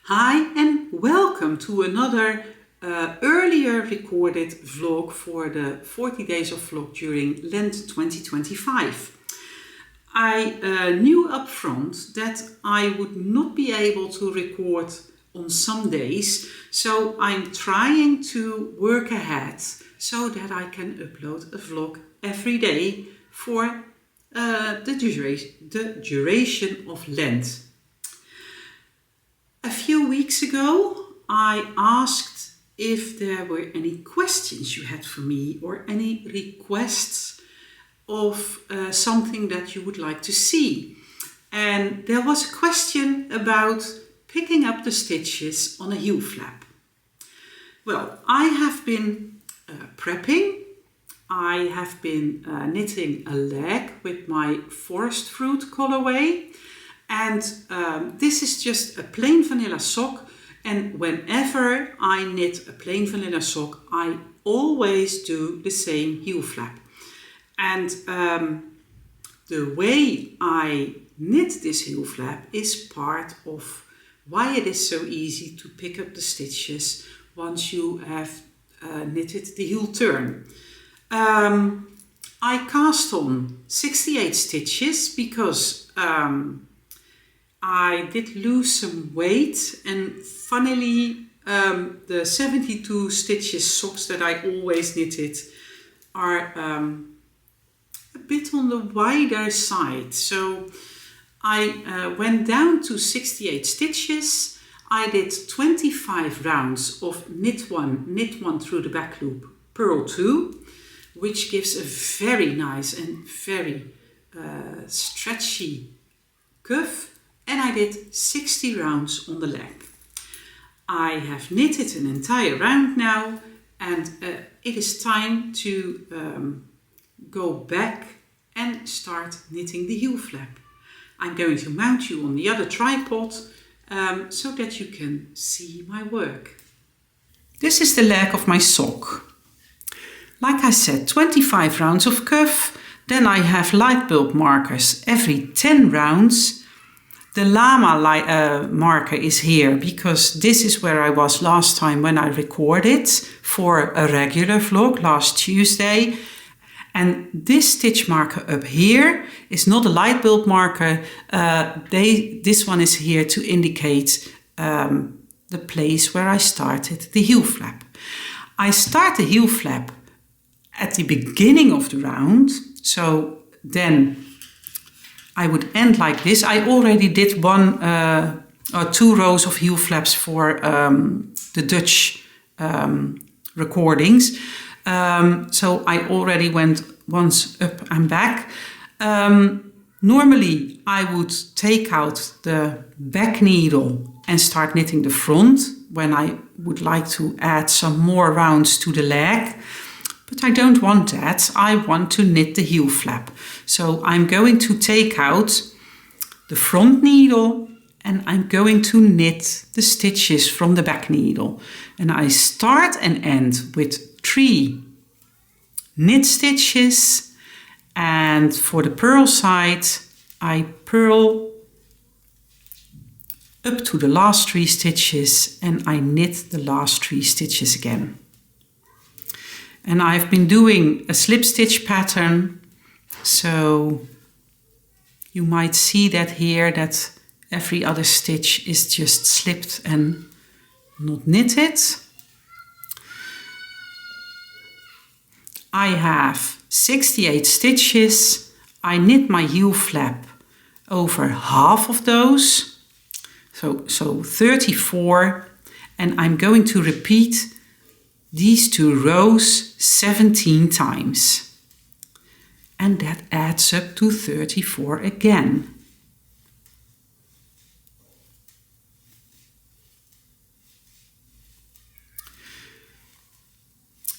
Hi and welcome to another earlier recorded vlog for the 40 days of vlog during Lent 2025. I knew up front that I would not be able to record on some days, so I'm trying to work ahead so that I can upload a vlog every day for the duration of Lent. A few weeks ago, I asked if there were any questions you had for me or any requests of something that you would like to see. And there was a question about picking up the stitches on a heel flap. Well, I have been prepping. I have been knitting a leg with my forest fruit colorway. And this is just a plain vanilla sock, and whenever I knit a plain vanilla sock, I always do the same heel flap. And the way I knit this heel flap is part of why it is so easy to pick up the stitches once you have knitted the heel turn. I cast on 68 stitches because I did lose some weight, and funnily the 72 stitches socks that I always knitted are a bit on the wider side. So I went down to 68 stitches. I did 25 rounds of knit one through the back loop, purl 2, which gives a very nice and very stretchy cuff. And I did 60 rounds on the leg. I have knitted an entire round now, and it is time to go back and start knitting the heel flap. I'm going to mount you on the other tripod so that you can see my work. This is the leg of my sock. Like I said, 25 rounds of cuff. Then I have light bulb markers every 10 rounds. The llama marker is here because this is where I was last time when I recorded for a regular vlog last Tuesday. And this stitch marker up here is not a light bulb marker. This one is here to indicate the place where I started the heel flap. I start the heel flap at the beginning of the round. So then I would end like this. I already did one or two rows of heel flaps for the Dutch recordings. So I already went once up and back. Normally I would take out the back needle and start knitting the front when I would like to add some more rounds to the leg. But I don't want that. I want to knit the heel flap. So I'm going to take out the front needle and I'm going to knit the stitches from the back needle. And I start and end with 3 knit stitches. And for the purl side, I purl up to the last 3 stitches and I knit the last 3 stitches again. And I've been doing a slip stitch pattern, so you might see that here that every other stitch is just slipped and not knitted. I have 68 stitches. I knit my heel flap over half of those, so 34, and I'm going to repeat these 2 rows 17 times. And that adds up to 34 again.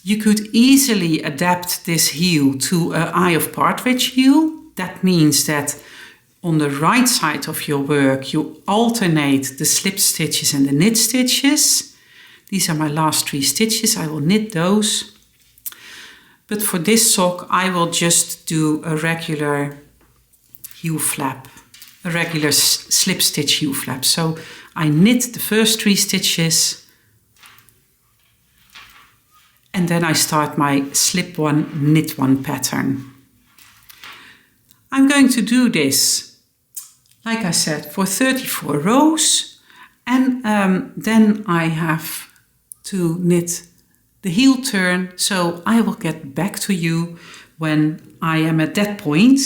You could easily adapt this heel to an eye of partridge heel. That means that on the right side of your work you alternate the slip stitches and the knit stitches. These are my last 3 stitches. I will knit those. But for this sock, I will just do a regular heel flap a regular slip stitch heel flap. So I knit the first 3 stitches and then I start my slip 1, knit 1 pattern. I'm going to do this, like I said, for 34 rows, and then I have to knit the heel turn, so I will get back to you when I am at that point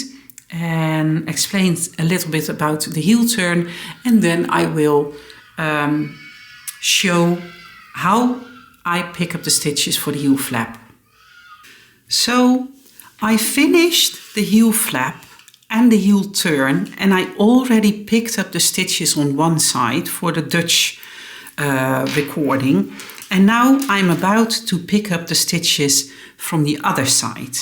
and explain a little bit about the heel turn, and then I will show how I pick up the stitches for the heel flap. So I finished the heel flap and the heel turn, and I already picked up the stitches on one side for the Dutch recording, and now I'm about to pick up the stitches from the other side.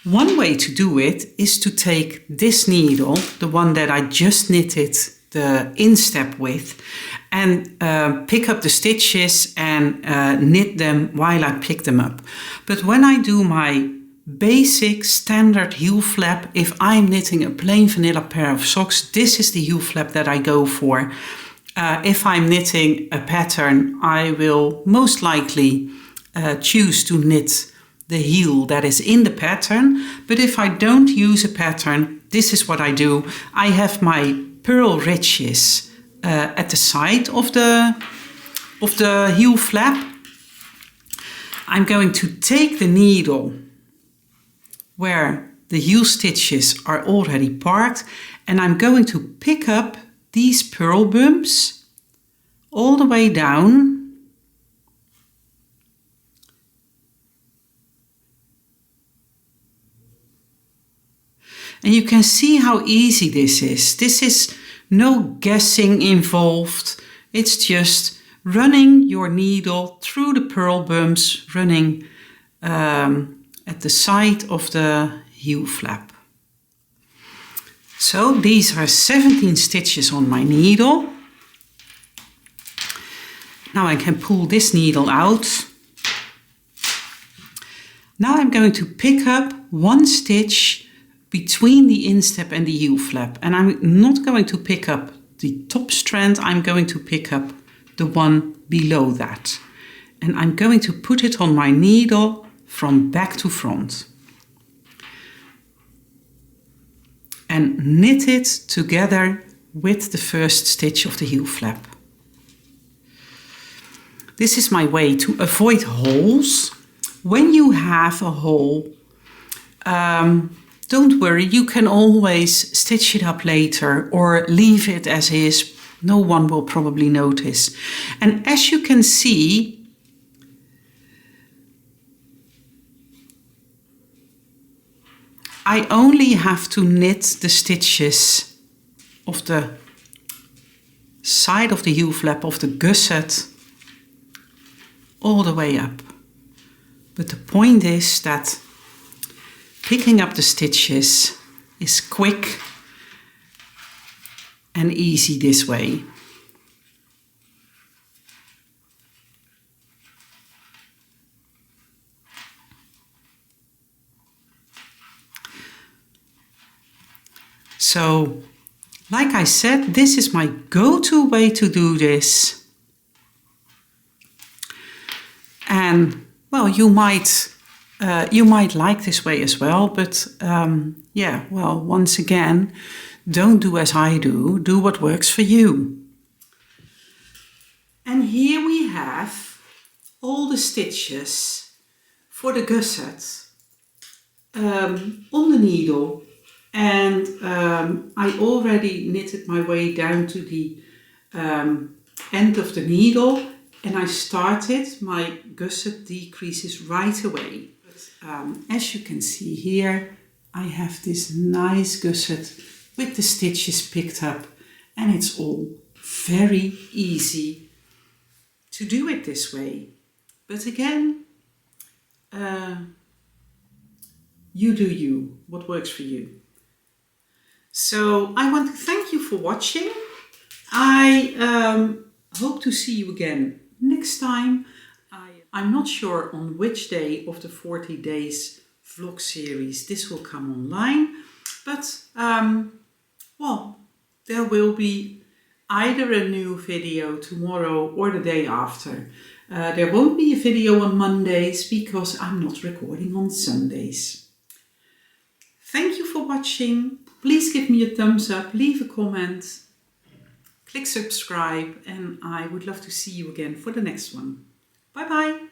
One way to do it is to take this needle, the one that I just knitted the instep with, and pick up the stitches and knit them while I pick them up. But when I do my basic standard heel flap, if I'm knitting a plain vanilla pair of socks, this is the heel flap that I go for. If I'm knitting a pattern, I will most likely choose to knit the heel that is in the pattern. But if I don't use a pattern, this is what I do. I have my purl ridges at the side of the heel flap. I'm going to take the needle where the heel stitches are already parked, and I'm going to pick up these purl bumps all the way down, and you can see how easy this is. This is no guessing involved. It's just running your needle through the purl bumps, running at the side of the heel flap. So these are 17 stitches on my needle. Now I can pull this needle out. Now I'm going to pick up 1 stitch between the instep and the heel flap, and I'm not going to pick up the top strand, I'm going to pick up the one below that, and I'm going to put it on my needle from back to front and knit it together with the first stitch of the heel flap. This is my way to avoid holes. When you have a hole, don't worry, you can always stitch it up later or leave it as is. No one will probably notice. And as you can see, I only have to knit the stitches of the side of the heel flap of the gusset all the way up. But the point is that picking up the stitches is quick and easy this way. So, like I said, this is my go-to way to do this. And, well, you might like this way as well, but yeah, well, once again, don't do as I do. Do what works for you. And here we have all the stitches for the gusset on the needle. And I already knitted my way down to the end of the needle, and I started my gusset decreases right away. But, as you can see here, I have this nice gusset with the stitches picked up, and it's all very easy to do it this way. But again, you do you, what works for you. So I want to thank you for watching. I hope to see you again next time. I'm not sure on which day of the 40 days vlog series this will come online, but well, there will be either a new video tomorrow or the day after. There won't be a video on Mondays because I'm not recording on Sundays. Thank you for watching. Please give me a thumbs up, leave a comment, click subscribe, and I would love to see you again for the next one. Bye bye.